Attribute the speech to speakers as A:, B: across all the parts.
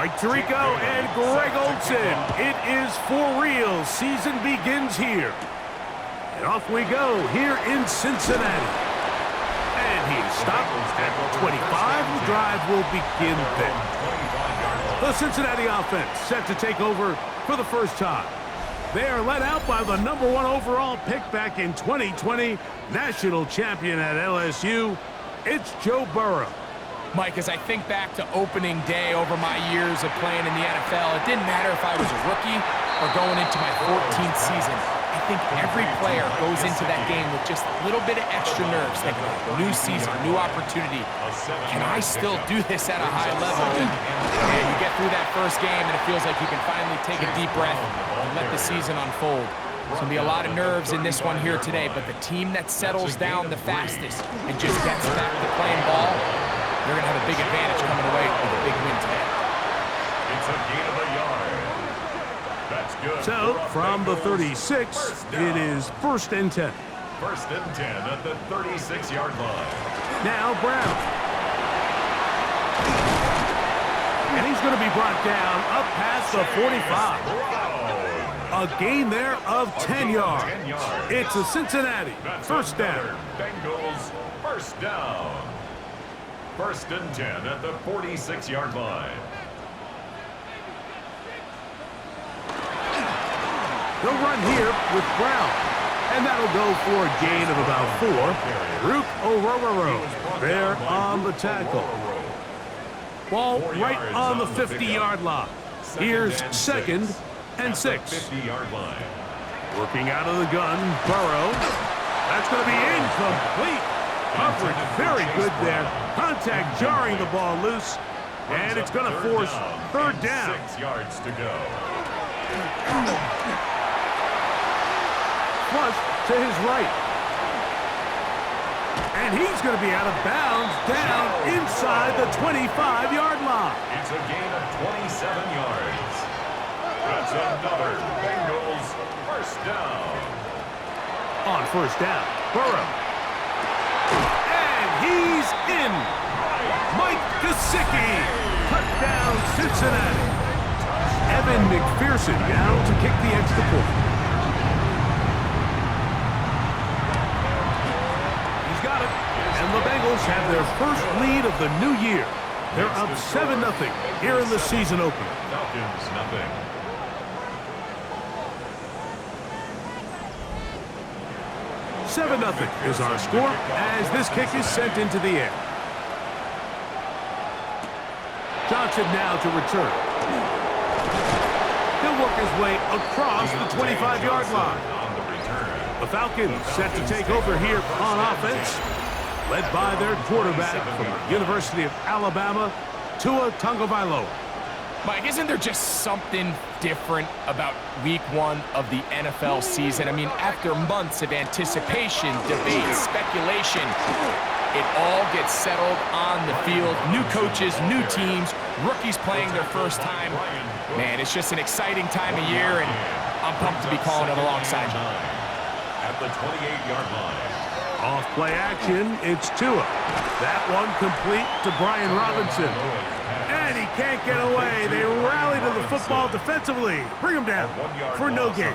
A: Mike Tirico and Greg Olson. It is for real. Season begins here. And off we go here in Cincinnati. And he's stopped at 25. The drive will begin then. The Cincinnati offense set to take over for the first time. They are led out by the #1 overall pick back in 2020, national champion at LSU. It's Joe Burrow.
B: Mike, as I think back to opening day over my years of playing in the NFL, it didn't matter if I was a rookie or going into my 14th season. I think every player goes into that game with just a little bit of extra nerves, thinking, new season, new opportunity. Can I still do this at a high level? And you get through that first game, and it feels like you can finally take a deep breath and let the season unfold. There's going to be a lot of nerves in this one here today, but the team that settles down the fastest and just gets back to playing ball, they're going to have a big advantage coming away with a big win today.
C: It's a gain of a yard. That's good.
A: So, from the 36, it is 1st and 10.
C: 1st and 10 at the 36-yard line.
A: Now Brown. And he's going to be brought down up past the 45. A gain there of 10 yards. It's a Cincinnati first down.
C: Bengals first down. 1st and 10 at the 46-yard line.
A: They'll run here with Brown. And that'll go for a gain of about 4. Rook Orororo there on the tackle. Ball right on the 50-yard line. Here's 2nd and 6.
C: 50-yard line.
A: Working out of the gun, Burrow. That's going to be incomplete. Coverage very good there. Contact jarring the ball loose. And it's going to force 3rd down.
C: 6 yards to go.
A: Flush to his right. And he's going to be out of bounds down inside the 25-yard line.
C: It's a gain of 27 yards. That's another Bengals first down.
A: On 1st down, Burrow. And he's in. Mike Gesicki. Touchdown, Cincinnati. Evan McPherson down to kick the extra point. He's got it. And the Bengals have their first lead of the new year. They're up 7-0 here in the season opener.
C: Falcons, nothing.
A: 7-0 is our score as this kick is sent into the air. Johnson now to return. He'll work his way across the 25-yard line. The Falcons set to take over here on offense, led by their quarterback from the University of Alabama, Tua Tagovailoa.
B: Mike, isn't there just something different about week 1 of the NFL season? I mean, after months of anticipation, debate, speculation, it all gets settled on the field. New coaches, new teams, rookies playing their first time. Man, it's just an exciting time of year, and I'm pumped to be calling it alongside you.
C: At the 28-yard line.
A: Off play action, it's Tua. That one complete to Brian Robinson. And he can't get away. They rally to the football defensively. Bring him down for no gain.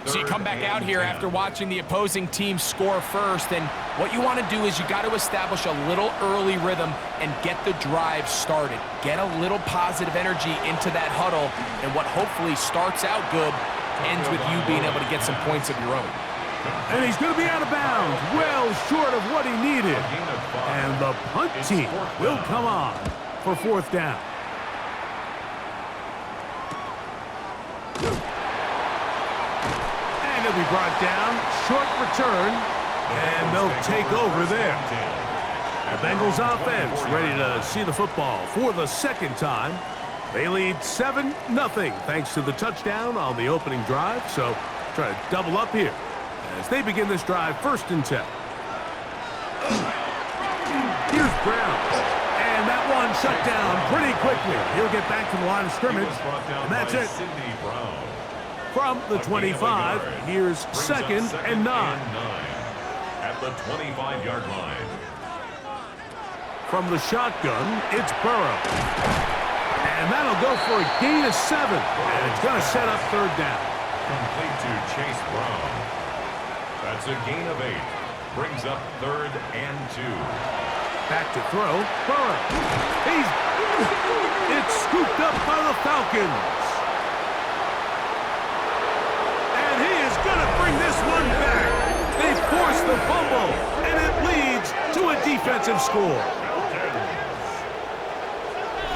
B: So you come back out here after watching the opposing team score first, and what you want to do is you got to establish a little early rhythm and get the drive started. Get a little positive energy into that huddle, and what hopefully starts out good ends with you being able to get some points of your own.
A: And he's going to be out of bounds, well short of what he needed. And the punt team will come on for 4th down. And he'll be brought down, short return, and they'll take over there. The Bengals offense ready to see the football for the 2nd time. They lead 7-0 thanks to the touchdown on the opening drive, so try to double up here as they begin this drive 1st and 10. Here's Brown. And that one shut down pretty quickly. He'll get back to the line of scrimmage, and that's it. From the 25, here's 2nd and 9.
C: At the 25-yard line.
A: From the shotgun, it's Burrow. And that'll go for a gain of 7. And it's going to set up third down.
C: Complete to Chase Brown. That's a gain of 8. Brings up 3rd and 2.
A: Back to throw. Burrow. It's scooped up by the Falcons. And he is going to bring this one back. They force the fumble, and it leads to a defensive score.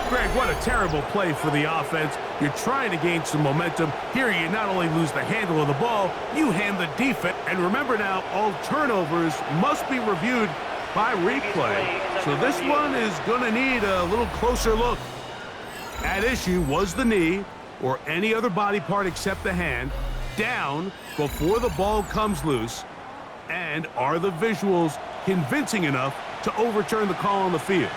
A: Greg, what a terrible play for the offense. You're trying to gain some momentum. Here you not only lose the handle of the ball, you hand the defense. And remember now, all turnovers must be reviewed by replay. So this one is going to need a little closer look. At issue was the knee, or any other body part except the hand, down before the ball comes loose. And are the visuals convincing enough to overturn the call on the field?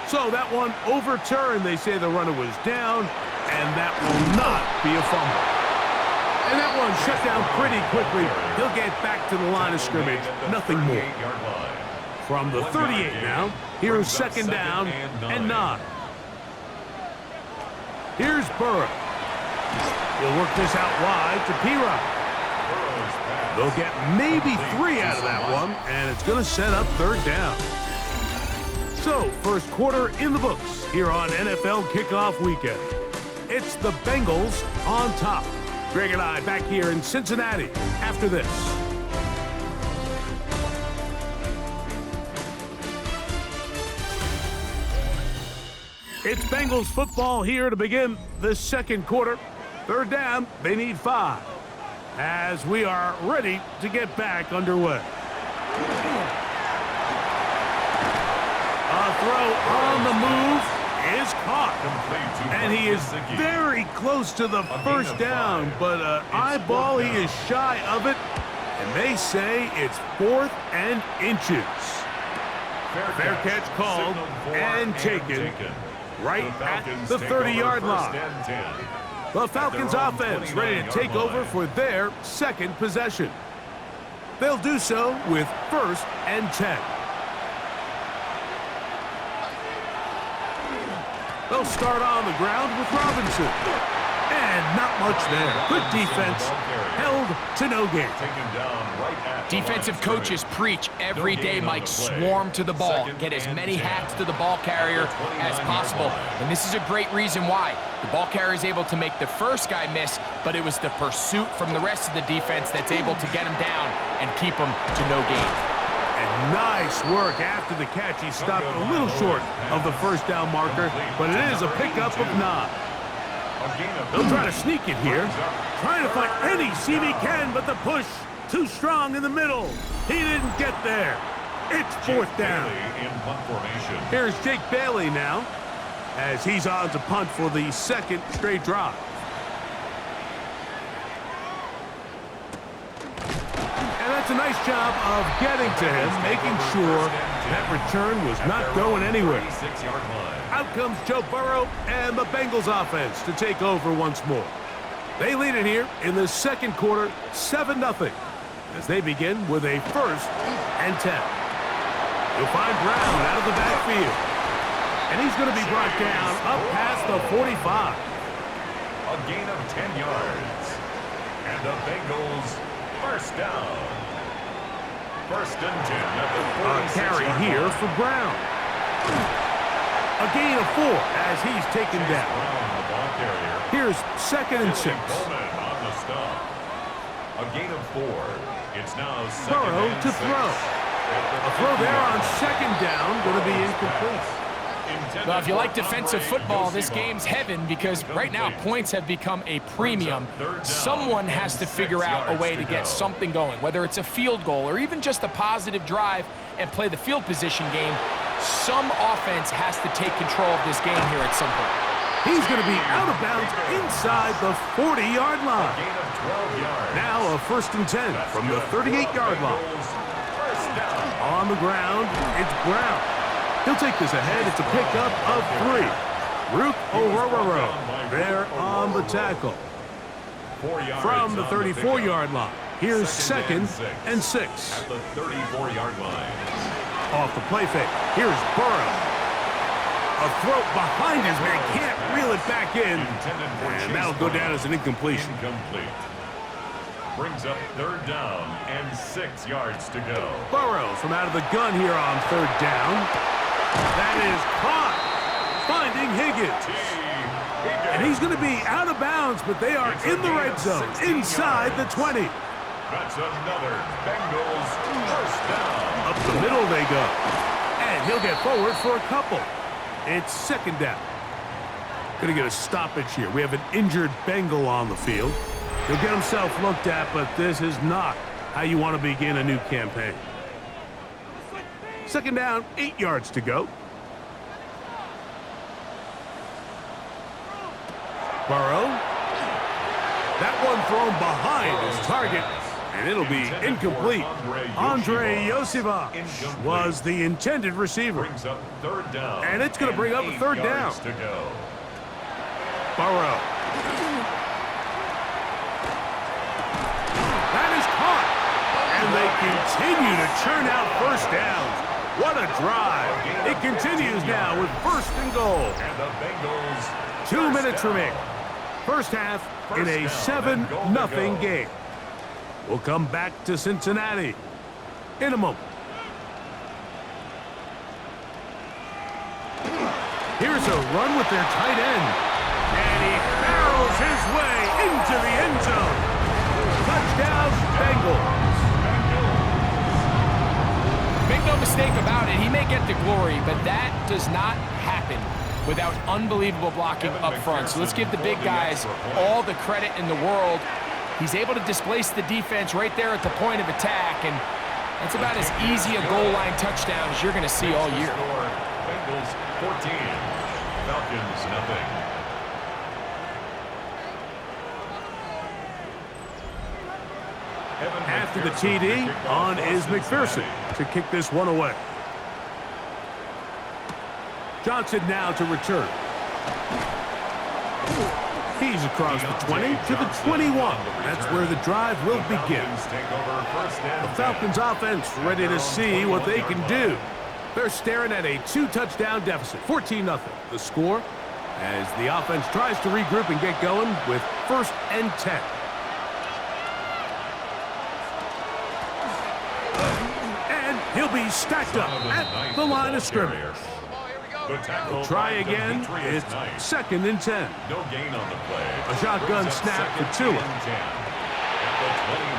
A: So that one overturned. They say the runner was down, and that will not be a fumble. And that one shut down pretty quickly. He'll get back to the line of scrimmage. Nothing more. From the 38 now, here's second down and 9. Here's Burrow. He'll work this out wide to P-Rock. They'll get maybe 3 out of that one, and it's going to set up third down. So, first quarter in the books here on NFL Kickoff Weekend. It's the Bengals on top. Greg and I back here in Cincinnati after this. It's Bengals football here to begin the second quarter. Third down, they need 5. As we are ready to get back underway. A throw on the move is caught. And he is very close to the first down, but an eyeball, he is shy of it. And they say it's 4th and inches. Fair catch called and taken right at the 30-yard line. The Falcons offense ready to take over for their second possession. They'll do so with 1st and 10. They'll start on the ground with Robinson. And not much there. Good defense. Held to no gain.
B: Defensive coaches preach every day, Mike. Swarm to the ball. Get as many hacks to the ball carrier as possible. And this is a great reason why. The ball carrier is able to make the first guy miss, but it was the pursuit from the rest of the defense that's able to get him down and keep him to no gain.
A: And nice work after the catch. He stopped a little short of the first down marker, but it is a pickup of 9. They'll try to sneak it here. Trying to find any seam he can, but the push too strong in the middle. He didn't get there. It's 4th down. Here's Jake Bailey now, as he's on to punt for the second straight drive. And that's a nice job of getting to him, making sure that return was not going anywhere. Out comes Joe Burrow and the Bengals offense to take over once more. They lead it here in the second quarter, 7-0, as they begin with a 1st and 10. You'll find Brown out of the backfield. And he's going to be brought down up past the 45.
C: A gain of 10 yards. And the Bengals 1st down. 1st and 10 at the 46.
A: A carry here for Brown. A gain of 4 as he's taken down. Here's 2nd and 6.
C: A gain of 4. It's now 2nd
A: Burrow
C: and
A: to
C: 6.
A: throw. A throw there on 2nd down, going to be incomplete.
B: Well, if you like defensive football, this game's heaven because right now points have become a premium. Someone has to figure out a way to get something going, whether it's a field goal or even just a positive drive and play the field position game. Some offense has to take control of this game here at some point.
A: He's going to be out of bounds inside the 40-yard line. Now a 1st and 10 from the 38-yard line. On the ground, it's Brown. He'll take this ahead. It's a pickup of 3. Rook Orororo there on the tackle. From the 34-yard line, here's 2nd and 6.
C: At the 34-yard line.
A: Off the play fake, here's Burrow. A throw behind his man. Can't reel it back in. And that'll go down as an incompletion.
C: Incomplete. Brings up 3rd down and 6 yards to go.
A: Burrow from out of the gun here on 3rd down. That is caught. Finding Higgins. And he's going to be out of bounds, but they are in the red zone, inside the 20.
C: That's another Bengals 1st down.
A: Up the middle they go. And he'll get forward for a couple. It's 2nd down. Going to get a stoppage here. We have an injured Bengal on the field. He'll get himself looked at, but this is not how you want to begin a new campaign. 2nd down, 8 yards to go. Burrow. That one thrown behind his target, and it'll be incomplete. Andre Yosivach was the intended receiver.
C: Brings up 3rd down.
A: And it's going to bring up a 3rd down.
C: To go.
A: Burrow. That is caught. And they continue to churn out 1st downs. What a drive. It continues now with 1st and goal.
C: And the Bengals
A: 2 minutes remaining. 1st half in a 7-0 game. We'll come back to Cincinnati in a moment. Here's a run with their tight end. And he barrels his way into the end zone. Touchdown, Bengals.
B: Make no mistake about it, he may get the glory, but that does not happen without unbelievable blocking up front. So let's give the big guys all the credit in the world. He's able to displace the defense right there at the point of attack, and that's about as easy a goal line touchdown as you're going to see all year.
C: Bengals 14, Falcons nothing.
A: After the TD, on is McPherson to kick this one away. Johnson now to return. He's across the 20 to the 21. That's where the drive will begin. The Falcons offense ready to see what they can do. They're staring at a 2-touchdown deficit, 14-0. The score as the offense tries to regroup and get going with 1st and 10. And he'll be stacked up at the line of scrimmage. They'll try again. It's 2nd and 10.
C: No gain on the play.
A: A shotgun snap for Tua.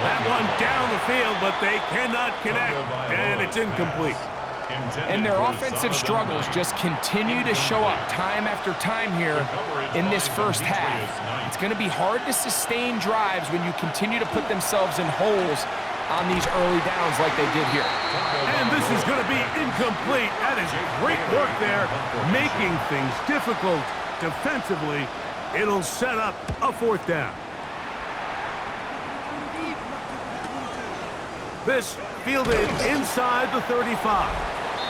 A: That one down the field, but they cannot connect, and it's incomplete.
B: And their offensive struggles just continue to show up time after time here in this 1st half. It's going to be hard to sustain drives when you continue to put themselves in holes on these early downs like they did here.
A: And this is going to be incomplete. That is great work there, making things difficult defensively. It'll set up a 4th down. This fielded inside the 35.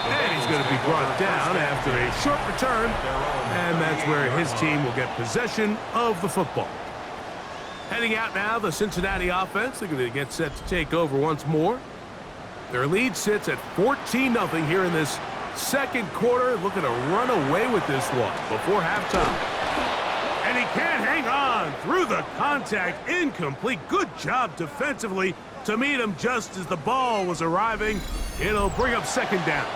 A: And he's going to be brought down after a short return. And that's where his team will get possession of the football. Heading out now, the Cincinnati offense. They're going to get set to take over once more. Their lead sits at 14-0 here in this 2nd quarter. Looking to run away with this one before halftime. And he can't hang on through the contact. Incomplete. Good job defensively to meet him just as the ball was arriving. It'll bring up 2nd down.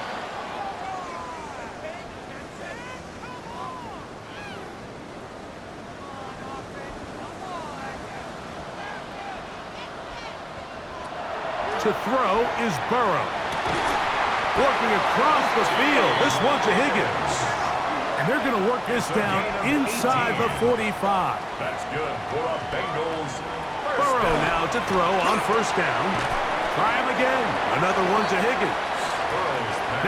A: To throw is Burrow. Working across the field. This one to Higgins. And they're going to work this down inside the 45.
C: That's good for a Bengals.
A: Burrow now to throw on 1st down. Try him again. Another one to Higgins.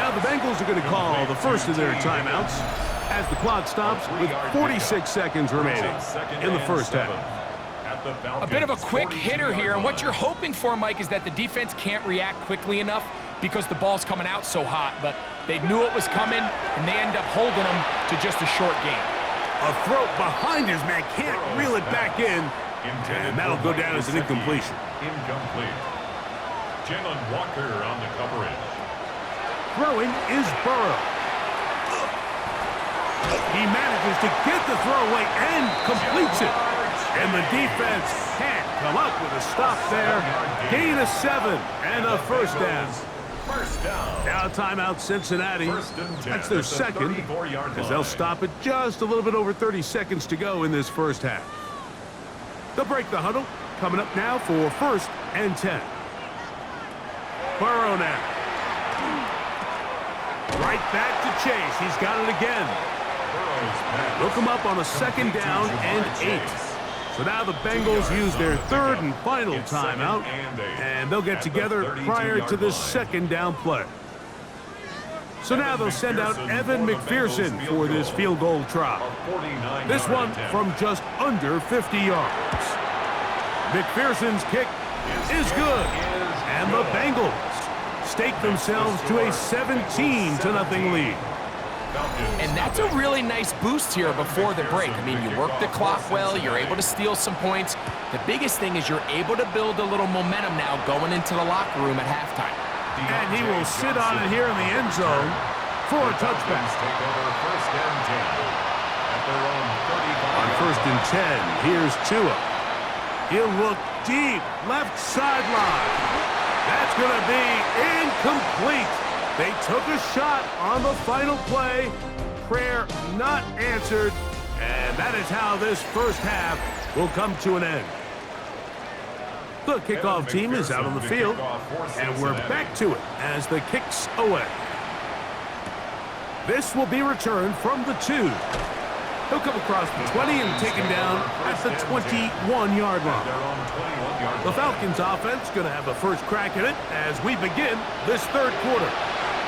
A: Now the Bengals are going to call the first of their timeouts as the clock stops with 46 seconds remaining in the 1st half.
B: A bit of a quick hitter here, and what you're hoping for, Mike, is that the defense can't react quickly enough because the ball's coming out so hot, but they knew it was coming, and they end up holding them to just a short gain.
A: A throw behind his man, can't reel it back in, and that'll go down as an incompletion.
C: Incomplete. Jalen Walker on the coverage.
A: Throwing is Burrow. He manages to get the throw away and completes it. And the defense can't come up with a stop there. Gain of 7 and a first down. Now timeout Cincinnati. That's their second, as they'll stop it just a little bit over 30 seconds to go in this first half. They'll break the huddle. Coming up now for 1st and 10. Burrow now. Right back to Chase. He's got it again. Look him up on a 2nd down and 8. So now the Bengals use their 3rd and final timeout, and they'll get together prior to this 2nd down play. So now they'll send out Evan McPherson for this field goal try. This one from just under 50 yards. McPherson's kick is good, and the Bengals stake themselves to a 17-0 lead.
B: And that's a really nice boost here before the break. I mean, you work the clock well, you're able to steal some points. The biggest thing is you're able to build a little momentum now going into the locker room at halftime.
A: And he will sit on it here in the end zone for a touchback. On 1st and 10, here's Tua. He'll look deep, left sideline. That's going to be incomplete. They took a shot on the final play. Prayer not answered. And that is how this first half will come to an end. The kickoff team is out on the field. And we're back to it as the kick's away. This will be returned from the 2. He'll come across the 20 and taken down at the 21-yard line. The Falcons offense going to have a first crack at it as we begin this 3rd quarter.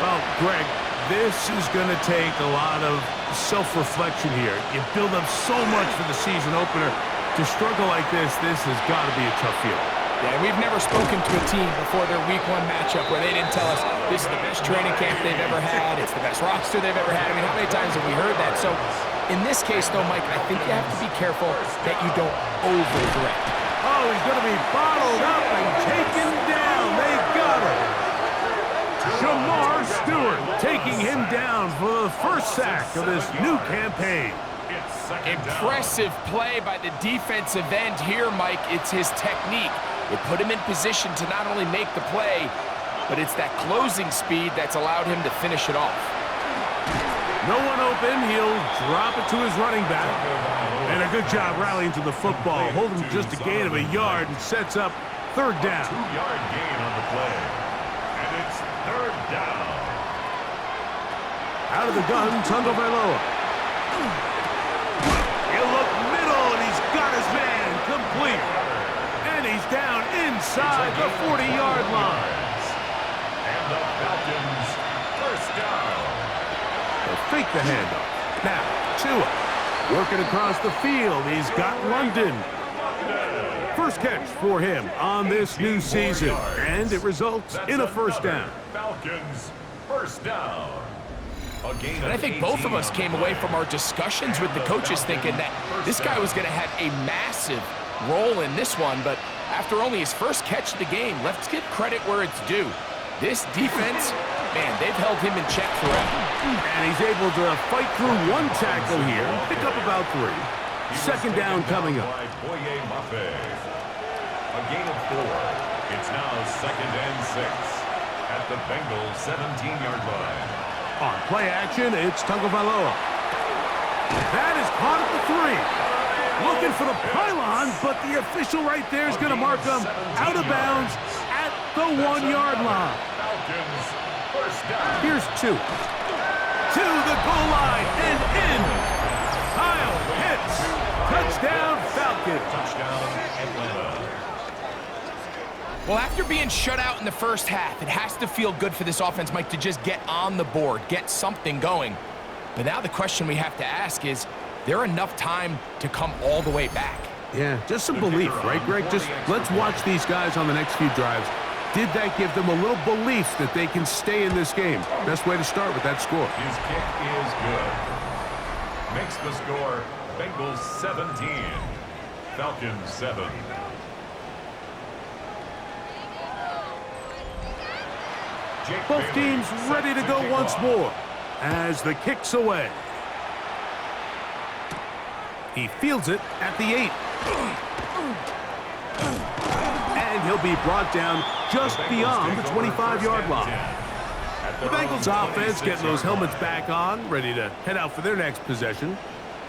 A: Well, Greg, this is going to take a lot of self-reflection here. You build up so much for the season opener. To struggle like this has got to be a tough field.
B: Yeah, we've never spoken to a team before their week 1 matchup where they didn't tell us this is the best training camp they've ever had, it's the best roster they've ever had. I mean, how many times have we heard that? So, in this case, though, Mike, I think you have to be careful that you don't overcorrect.
A: Oh, he's going to be bottled up and taken down. They got him. Jamar Stewart taking him down for the first sack of this new campaign.
B: Impressive play by the defensive end here, Mike. It's his technique. It put him in position to not only make the play, but it's that closing speed that's allowed him to finish it off.
A: No one open. He'll drop it to his running back. And a good job rallying to the football. Holding just a gain of a yard and sets up 3rd down.
C: 2-yard gain on the play. And it's 3rd down.
A: Out of the gun, Tagovailoa. He'll look middle, and he's got his man complete. And he's down inside the 40-yard line.
C: And the Falcons first down.
A: They'll fake the handoff. Now, Tua working across the field. He's got London. First catch for him on this new season. And it results in a first down.
C: Falcons first down.
B: And I think both of us came away from our discussions with the coaches thinking that this guy was going to have a massive role in this one, but after only his first catch of the game, let's give credit where it's due. This defense, man, they've held him in check forever.
A: And he's able to fight through 1 tackle here, pick up about 3. 2nd down coming up.
C: A gain of 4. It's now 2nd and 6 at the Bengals 17-yard line.
A: On play action, it's Tagovailoa. That is caught at the 3. Looking for the pylon, but the official right there is going to mark him out of bounds at the 1-yard line. Here's 2. To the goal line and in. Kyle hits. Touchdown, Falcons.
C: Touchdown, Atlanta.
B: Well, after being shut out in the first half, it has to feel good for this offense, Mike, to just get on the board, get something going. But now the question we have to ask is there enough time to come all the way back?
A: Yeah, just some belief, right, Greg? Just let's watch these guys on the next few drives. Did that give them a little belief that they can stay in this game? Best way to start with that score.
C: His kick is good. Makes the score Bengals 17, Falcons 7.
A: Both teams ready to go once more as the kick's away. He fields it at the 8. And he'll be brought down just beyond the 25-yard line. The Bengals offense getting those helmets back on, ready to head out for their next possession.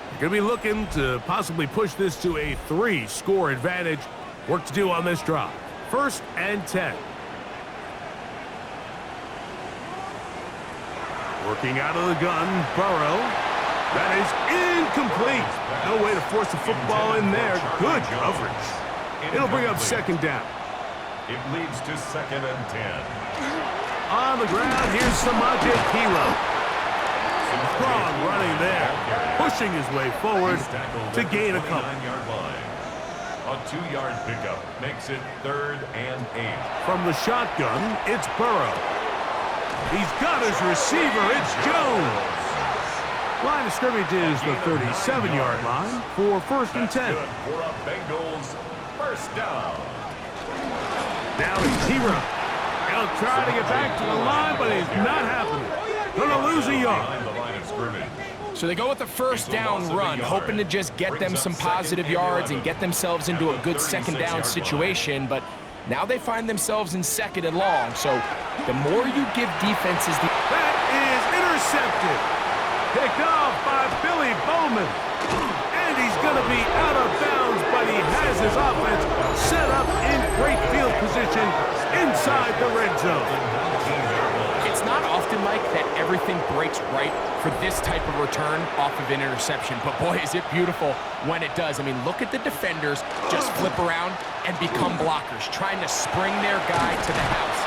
A: They're going to be looking to possibly push this to a 3-score advantage. Work to do on this drive. 1st and 10. Working out of the gun, Burrow. That is incomplete. No way to force the football in there. Good coverage. It'll bring up 2nd down.
C: It leads to 2nd and 10.
A: On the ground, here's Samaje Hero. Strong running there, pushing his way forward to gain a couple.
C: A 2-yard pickup makes it 3rd and 8.
A: From the shotgun, it's Burrow. He's got his receiver. It's Jones. Line of scrimmage is the 37-yard line for 1st and 10.
C: Good for a Bengals 1st down.
A: Now it's Hero. He'll try to get back to the line, but it's not happening. Gonna lose a yard.
C: Behind the line of scrimmage.
B: So they go with the 1st down run, hoping to just get them some positive yards and get themselves into a good 2nd down situation, but now they find themselves in 2nd and long. So the more you give defenses the...
A: That is intercepted. Picked off by Billy Bowman. And he's going to be out of bounds, but he has his offense set up in great field position inside the red zone.
B: It's not often, Mike, that everything breaks right for this type of return off of an interception. But boy, is it beautiful when it does. I mean, look at the defenders just flip around and become blockers, trying to spring their guy to the house.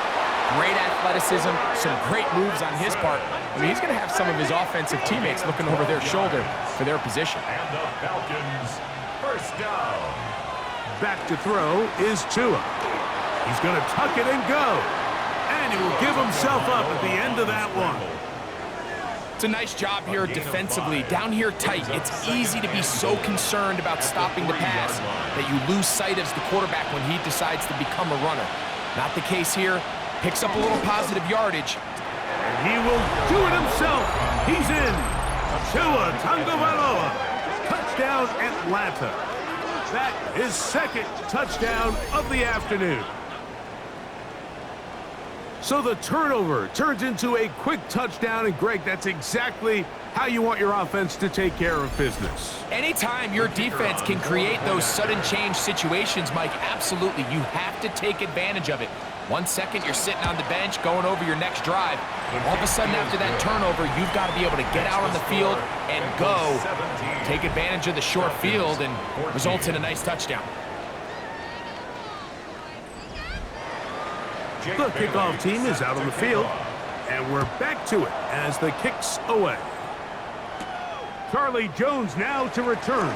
B: Great athleticism, some great moves on his part. I mean, he's going to have some of his offensive teammates looking over their shoulder for their position.
C: And the Falcons 1st down.
A: Back to throw is Tua. He's going to tuck it and go. And he will give himself up at the end of that one.
B: It's a nice job here defensively. Down here tight, it's easy to be so concerned about stopping the pass that you lose sight of the quarterback when he decides to become a runner. Not the case here. Picks up a little positive yardage.
A: And he will do it himself. He's in. Tua Tagovailoa. Touchdown Atlanta. That is 2nd touchdown of the afternoon. So the turnover turns into a quick touchdown, and Greg, that's exactly how you want your offense to take care of business.
B: Anytime your defense can create those sudden change situations, Mike, absolutely, you have to take advantage of it. 1 second, you're sitting on the bench, going over your next drive. All of a sudden, after that turnover, you've got to be able to get out on the field and go. Take advantage of the short field and results in a nice touchdown.
A: The kickoff team is out on the field, and we're back to it as the kick's away. Charlie Jones now to return.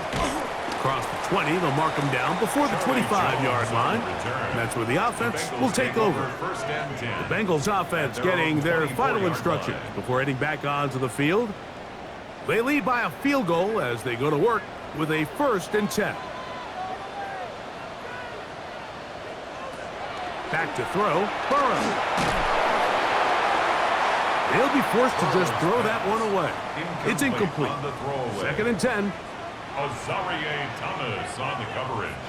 A: Across the 20, they'll mark him down before the 25-yard line. And that's where the offense will take over. The Bengals offense getting their final instructions before heading back onto the field. They lead by a field goal as they go to work with a 1st and 10. Back to throw, Burrow. He'll be forced to just throw that one away. It's incomplete. 2nd and 10.
C: Azarie Thomas on the coverage.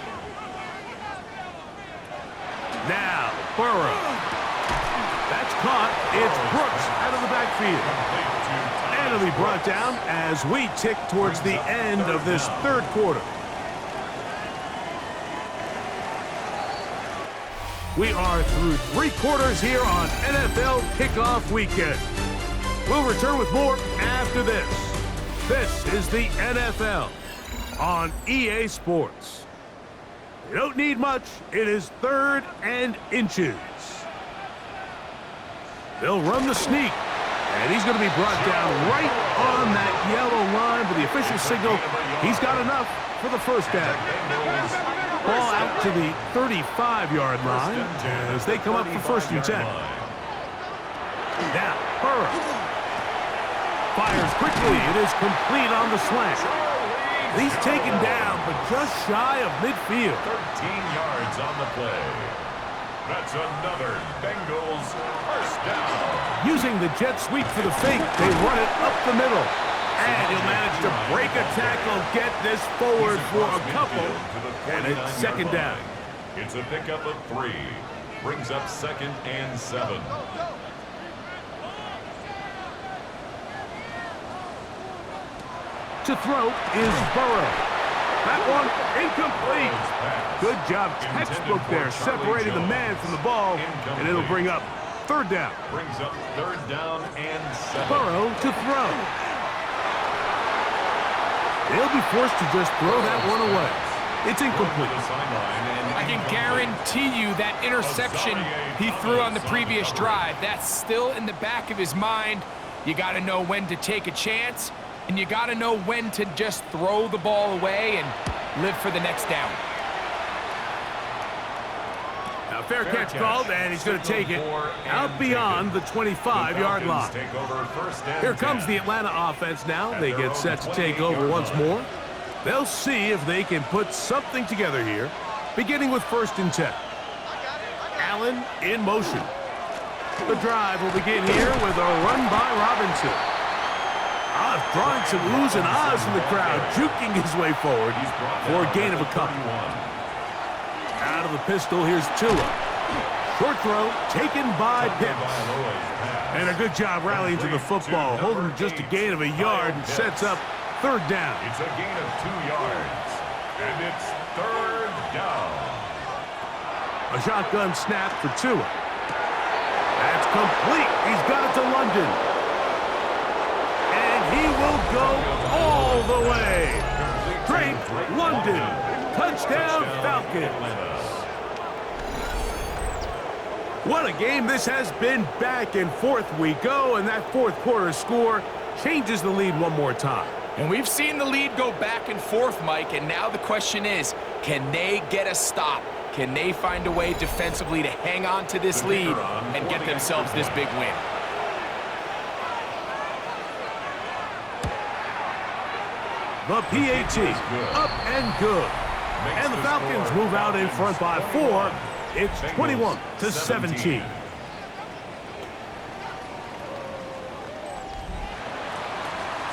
A: Now, Burrow. That's caught. It's Brooks out of the backfield. And it'll be brought down as we tick towards the end of this 3rd quarter. We are through 3 quarters here on NFL Kickoff Weekend. We'll return with more after this. This is the NFL on EA Sports. You don't need much. It is 3rd and inches. They'll run the sneak. And he's going to be brought down right on that yellow line with the official signal. He's got enough for the 1st down. Ball out to the 35-yard line as they come up for 1st and 10. Now, Burrow fires quickly. It is complete on the slant. He's taken down, but just shy of midfield.
C: 13 yards on the play. That's another Bengals 1st down.
A: Using the jet sweep for the fake, they run it up the middle. And he'll manage to break a tackle, get this forward for a couple, and it's second down.
C: It's a pickup of 3. Brings up 2nd and 7.
A: To throw is Burrow. That one incomplete. Good job, textbook there, separating the man from the ball, and it'll bring up 3rd down.
C: Brings up 3rd down and 7.
A: Burrow to throw. They'll be forced to just throw that one away. It's incomplete.
B: I can guarantee you that interception he threw on the previous drive, that's still in the back of his mind. You got to know when to take a chance, and you got to know when to just throw the ball away and live for the next down.
A: Now, fair catch called, and he's going to take it out beyond the 25-yard line. Here comes the Atlanta offense now. They get set to take over once more. They'll see if they can put something together here, beginning with 1st and 10. Allen in motion. The drive will begin here with a run by Robinson. Drawing some oohs and ahs from the crowd, juking his way forward for a gain of a couple. Out of the pistol, here's Tua. Short throw taken by Pitts. And a good job rallying to the football, holding just a gain of a yard and sets up 3rd down.
C: It's a gain of 2 yards, and it's 3rd down.
A: A shotgun snap for Tua. That's complete. He's got it to London. And he will go all the way. Drake London. Touchdown Falcons. What a game this has been. Back and forth we go, and that 4th quarter score changes the lead one more time.
B: And we've seen the lead go back and forth, Mike, and now the question is, can they get a stop? Can they find a way defensively to hang on to this lead and get themselves this big win?
A: The PAT, up and good. And the Falcons move out in front by 4. It's 21-17.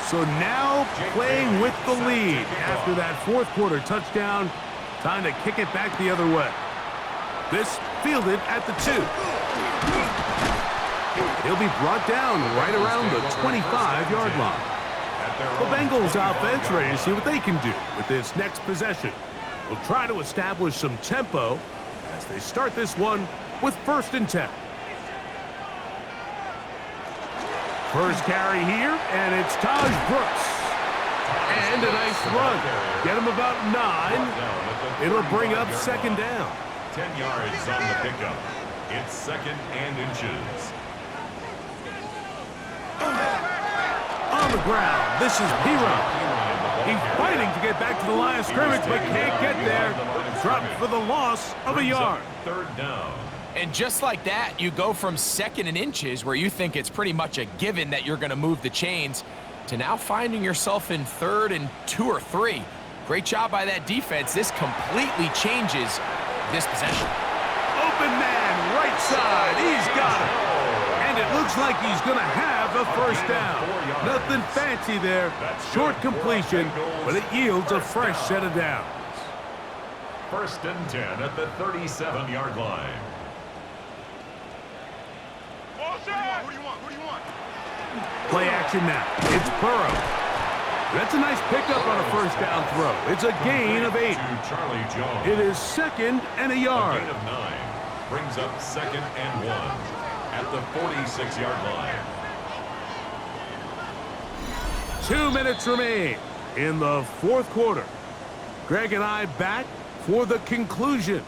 A: So now playing with the lead after that 4th quarter touchdown. Time to kick it back the other way. This fielded at the 2. He'll be brought down right around the 25-yard line. The Bengals offense ready to see what they can do with this next possession. We'll try to establish some tempo as they start this one with 1st and 10. First carry here, and it's Taj Brooks. And a nice run. Get him about 9. It'll bring up 2nd down.
C: 10 yards on the pickup. It's 2nd and inches.
A: On the ground, this is P-Rod. He's fighting to get back to the line of scrimmage, but can't get there. Dropped for the loss of a yard.
C: 3rd down.
B: And just like that, you go from 2nd and inches, where you think it's pretty much a given that you're going to move the chains, to now finding yourself in 3rd and 2 or 3. Great job by that defense. This completely changes this possession.
A: Open man, right side. He's got it. And it looks like he's going to have a 1st down. Nothing fancy there. Short completion, but it yields a fresh set of downs.
C: 1st and 10 at the 37-yard line.
A: Play action now. It's Burrow. That's a nice pickup on a 1st down throw. It's a gain of 8.
C: Charlie Jones.
A: It is 2nd and a yard.
C: A gain of 9. Brings up 2nd and 1 at the 46-yard line.
A: 2 minutes remain in the 4th quarter. Greg and I back for the conclusion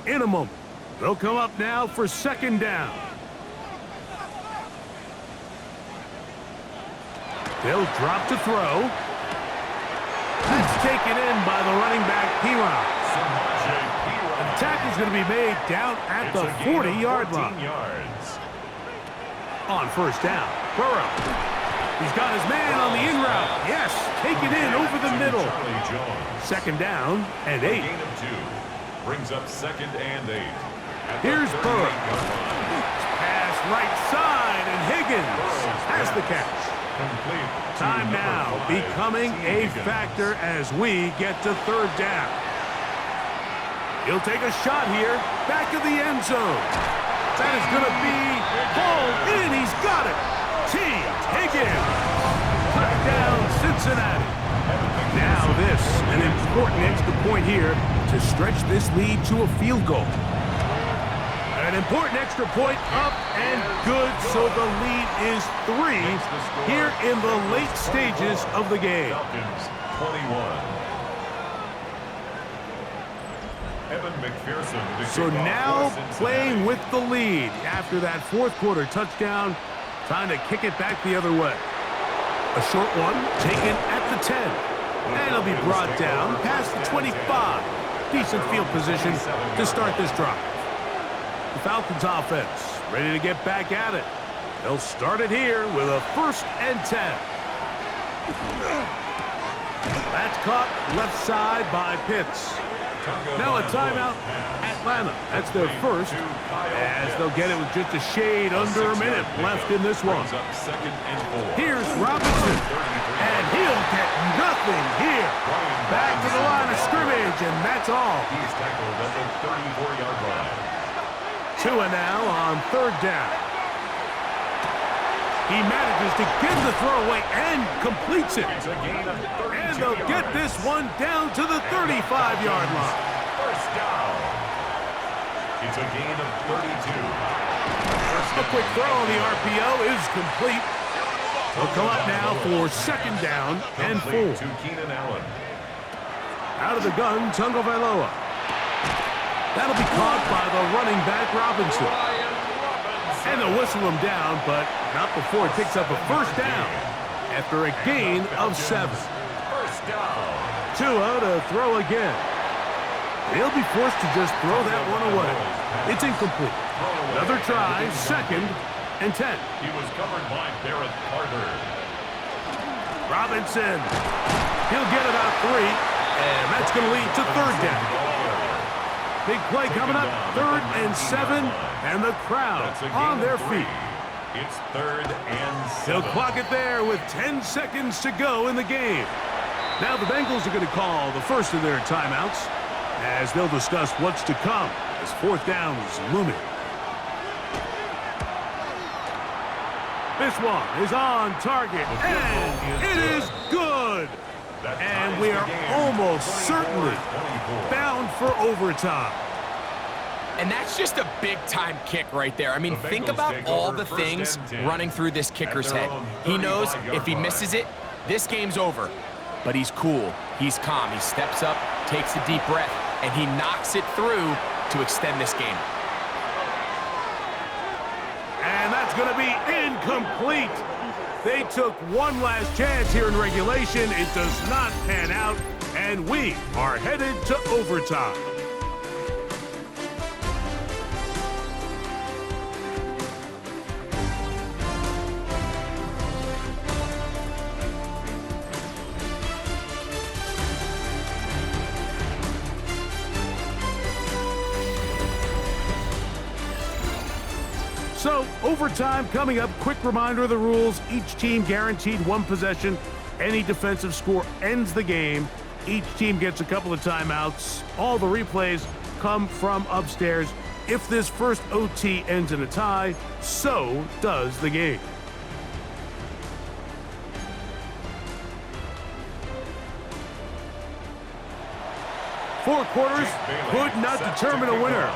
A: in a moment. They'll come up now for 2nd down. They'll drop to throw. That's taken in by the running back, P-Rod. The tackle's going to be made down at the 40-yard line. On 1st down, Burrow. He's got his man on the in route. Yes, take it in over the middle. 2nd down and 8.
C: Gain of 2. Brings up 2nd and 8.
A: Here's Burrow. Pass right side, and Higgins has the catch.
C: Complete.
A: Time now becoming a factor as we get to third down. He'll take a shot here, back of the end zone. That is going to be hauled in. He's got it. T. Higgins. Touchdown, Cincinnati. Now this, an important extra point here to stretch this lead to a field goal. An important extra point up and good, so the lead is 3 here in the late stages of the game.
C: Falcons 21. Evan McPherson.
A: So now playing with the lead after that fourth quarter touchdown, trying to kick it back the other way. A short one taken at the 10. And it'll be brought down past the 25. Decent field position to start this drive. The Falcons offense ready to get back at it. They'll start it here with a 1st and 10. That's caught left side by Pitts. Now a timeout, Atlanta. That's their first, as they'll get it with just a shade under a minute left in this one. Here's Robinson, and he'll get nothing here. Back to the line of scrimmage, and that's all.
C: He's tackled at the 34-yard line.
A: Tua now on third down. He manages to get the throw away and completes it.
C: It's a gain of 32
A: And they'll get this one down to the 35-yard line.
C: First down. It's a gain of 32.
A: A quick throw on the RPO is complete. They'll come up now for 2nd down and 4.
C: To Keenan Allen.
A: Out of the gun, Tagovailoa. That'll be caught by the running back, Robinson. And they'll whistle him down, but not before it picks up a 1st down after a gain of 7.
C: First down.
A: Tua to throw again. He'll be forced to just throw that one away. It's incomplete. Another try, 2nd and 10.
C: He was covered by Barrett Carter.
A: Robinson. He'll get about 3, and that's going to lead to 3rd down. Big play coming up, 3rd and 7, and the crowd on their feet.
C: It's 3rd and 7.
A: They'll clock it there with 10 seconds to go in the game. Now the Bengals are going to call the first of their timeouts as they'll discuss what's to come as 4th down is looming. This one is on target, and it is good. And we are almost certainly bound for overtime.
B: And that's just a big-time kick right there. I mean, think about all the things running through this kicker's head. He knows if he misses it, this game's over. But he's cool. He's calm. He steps up, takes a deep breath, and he knocks it through to extend this game.
A: And that's going to be incomplete. They took one last chance here in regulation. It does not pan out, and we are headed to overtime. So, overtime coming up. Quick reminder of the rules. Each team guaranteed 1 possession. Any defensive score ends the game. Each team gets a couple of timeouts. All the replays come from upstairs. If this first OT ends in a tie, so does the game. Four quarters could not determine a winner.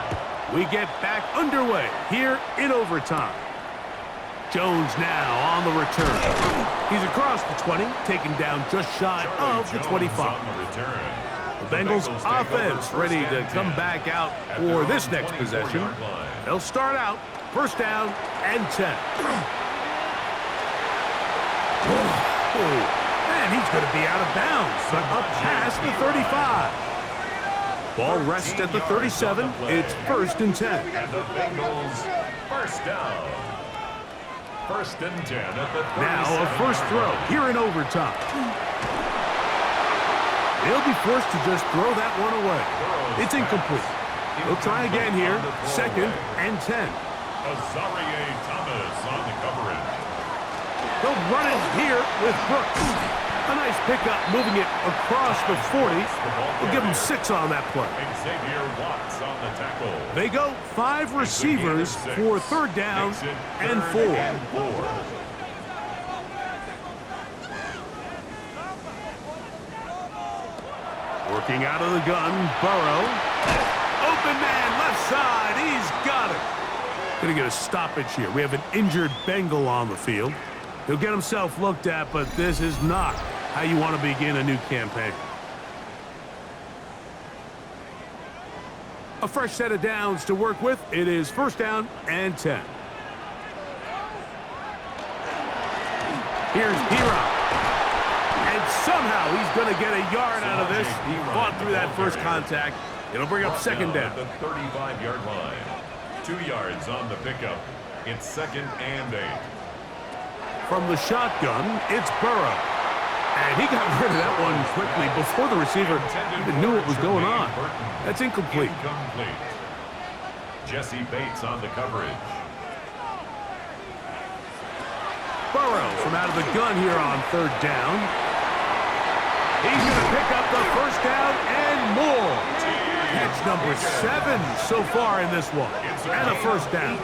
A: We get back underway here in overtime. Jones now on the return. He's across the 20, taken down just shy of the 25. The Bengals offense ready to come back out for this next possession. They'll start out 1st down and 10. And he's going to be out of bounds, but up past the 35. Ball rests at the 37. It's 1st and 10.
C: And the Bengals first down. 1st and 10 at the 37.
A: Now a first throw here in overtime. He'll be forced to just throw that one away. It's incomplete. He'll try again here. 2nd and 10.
C: Azarie Thomas on the coverage.
A: They'll run it here with Brooks. A nice pickup, moving it across the 40. We'll give him 6 on that play.
C: Xavier Watts on the tackle.
A: They go 5 receivers for 3rd down and 4. Working out of the gun, Burrow. Open man, left side, he's got it. Gonna get a stoppage here. We have an injured Bengal on the field. He'll get himself looked at, but this is not how you want to begin a new campaign. A fresh set of downs to work with. It is 1st down and 10. Here's P-Rock. And somehow he's going to get a yard out of this. He fought through that first contact. It'll bring up 2nd down.
C: At the 35-yard line. 2 yards on the pickup. It's 2nd and 8.
A: From the shotgun, it's Burrow. And he got rid of that one quickly before the receiver even knew what was going on. That's incomplete.
C: Jesse Bates on the coverage.
A: Burrow from out of the gun here on 3rd down. He's going to pick up the 1st down and more. Catch number 7 so far in this one. And a 1st down.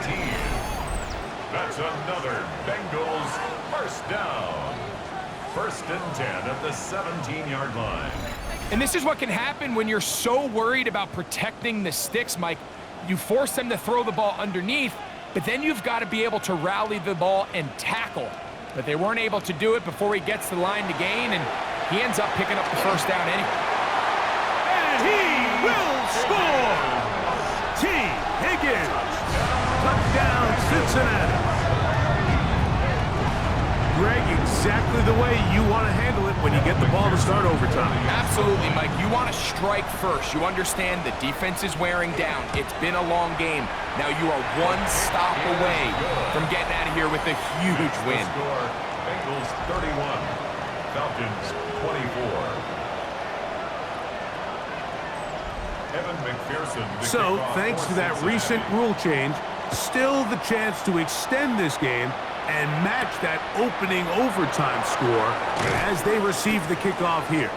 C: That's another Bengals 1st down. 1st and 10 at the 17-yard line.
B: And this is what can happen when you're so worried about protecting the sticks, Mike. You force them to throw the ball underneath, but then you've got to be able to rally the ball and tackle. But they weren't able to do it before he gets to the line to gain, and he ends up picking up the 1st down anyway.
A: And he will score! T. Higgins. Touchdown, Cincinnati. Greg, exactly the way you want to handle it when you get the ball to start overtime.
B: Absolutely, Mike. You want to strike first. You understand the defense is wearing down. It's been a long game. Now you are 1 stop away from getting out of here with a huge win.
C: Bengals 31, Falcons 24. Evan McPherson.
A: So, thanks to that recent rule change, still the chance to extend this game and match that opening overtime score as they receive the kickoff here.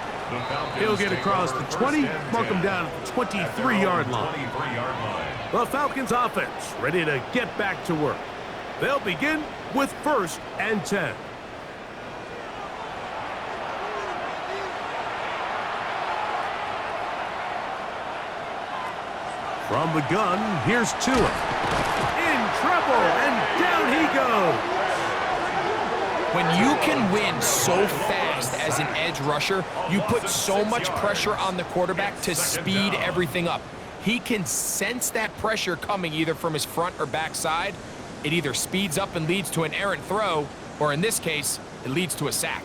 A: He'll get across the 20, mark him down at the 23-yard line. The Falcons offense ready to get back to work. They'll begin with 1st and 10. From the gun, here's Tua. In trouble, and down he goes.
B: When you can win so fast as an edge rusher, you put so much pressure on the quarterback to speed everything up. He can sense that pressure coming either from his front or back side. It either speeds up and leads to an errant throw, or in this case, it leads to a sack.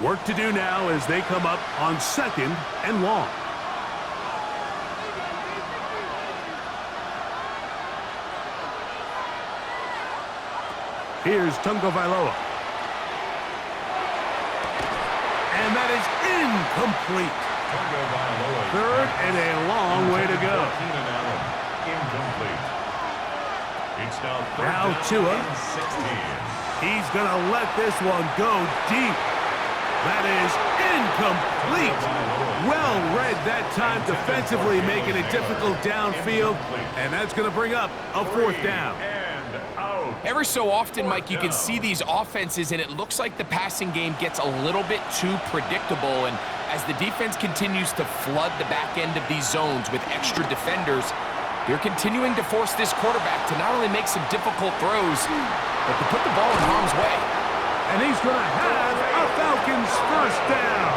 A: Work to do now as they come up on 2nd and long. Here's Tungo Vailoa. And that is incomplete. 3rd and a long way to go.
C: Incomplete. It's
A: now Tua. He's going to let this one go deep. That is incomplete. Well read that time defensively, making it difficult downfield. And that's going to bring up a 4th down.
B: Every so often, Mike, you can see these offenses, and it looks like the passing game gets a little bit too predictable. And as the defense continues to flood the back end of these zones with extra defenders, they're continuing to force this quarterback to not only make some difficult throws, but to put the ball in harm's way.
A: And he's going to have a Falcons 1st down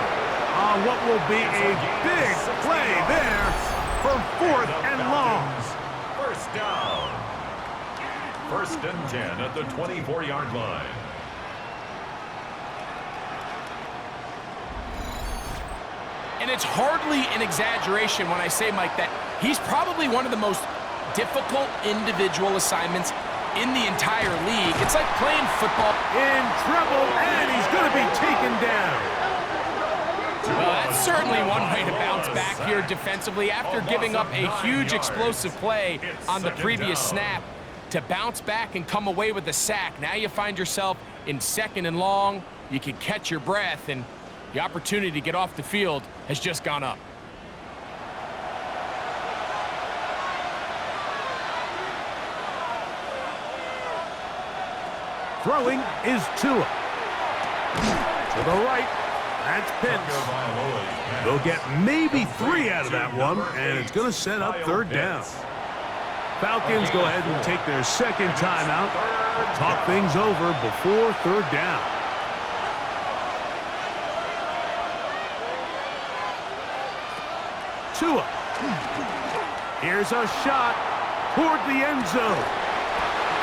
A: on what will be a big play there for 4th and long.
C: 1st down. 1st and 10 at the 24-yard line.
B: And it's hardly an exaggeration when I say, Mike, that he's probably one of the most difficult individual assignments in the entire league. It's like playing football.
A: In trouble, and he's going to be taken down.
B: Well, that's certainly one way to bounce back here defensively after giving up a huge explosive play on the previous snap. to bounce back and come away with the sack. Now you find yourself in 2nd and long. You can catch your breath, and the opportunity to get off the field has just gone up.
A: Throwing is Tua. To the right. That's Pitts. They'll get maybe 3 out of that one, and it's going to set up 3rd down. Falcons go ahead and take their 2nd timeout. Talk things over before 3rd down. Tua. Here's a shot toward the end zone.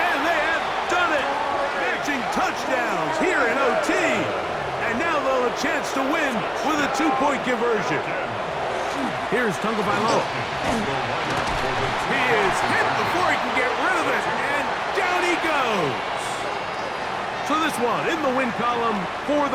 A: And they have done it. Matching touchdowns here in OT. And now they'll have a chance to win with a 2-point conversion. Here's Tagovailoa. He is hit before he can get rid of it. And down he goes. So this one in the win column for the